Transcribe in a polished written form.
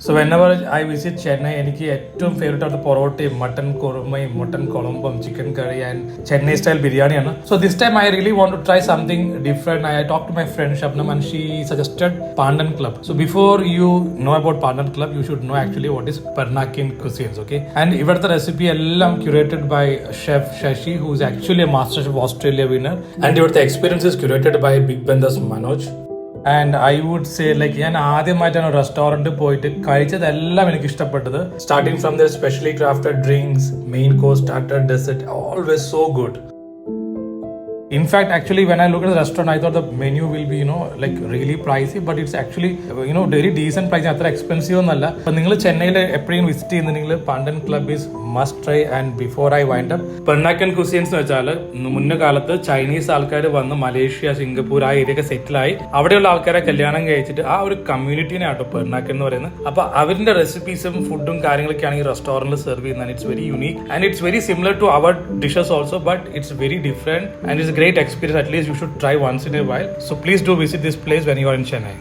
So whenever I visit Chennai, എനിക്ക് ഏറ്റവും favourite ആയിട്ട് പൊറോട്ടയും മട്ടൻ കുറുമയും മട്ടൻ കുളമ്പും chicken curry and Chennai style ബിരിയാണിയാണ്. So this time I really want to try something different. I talked to my friend Shabnam and she suggested Pandan Club. So before you know about Pandan Club, you should know actually what is Peranakan cuisines, okay? And ഇവിടുത്തെ recipe എല്ലാം curated by Chef Shashi, who is actually a Masterchef Australia winner. And ഇവിടുത്തെ experience is curated by Big Bandas Manoj. And I would say like ഞാൻ ആദ്യമായിട്ടാണ് റെസ്റ്റോറൻറ്റിൽ പോയിട്ട് കഴിച്ചതെല്ലാം എനിക്ക് ഇഷ്ടപ്പെട്ടത്. Starting from the specially crafted drinks, main course, starter, dessert, always so good. In fact, actually, when I look at the restaurant, I thought the menu will be, like really pricey, but it's actually, very decent price. It's expensive. But if you Chennai, visit Pandan Club is must try. And before I wind up, Peranakan cuisines മുന്നേ കാലത്ത് Chinese ആൾക്കാർ വന്ന് Malaysia, Singapore ആ area സെറ്റിൽ ആയി അവിടെയുള്ള ആൾക്കാരെ കല്യാണം കഴിച്ചിട്ട് ആ ഒരു കമ്മ്യൂണിറ്റീനെ ആട്ടോ പെർനാക്കൻ എന്ന് പറയുന്നത്. അപ്പൊ അവരുടെ റെസിപ്പീസും ഫുഡും കാര്യങ്ങളൊക്കെയാണ് ഈ റെസ്റ്റോറന്റിൽ സെർവ് ചെയ്യുന്നത്. It's very unique and it's very similar to our dishes also, but it's very different and it's great experience. At least you should try once in a while. So please do visit this place when you are in Chennai.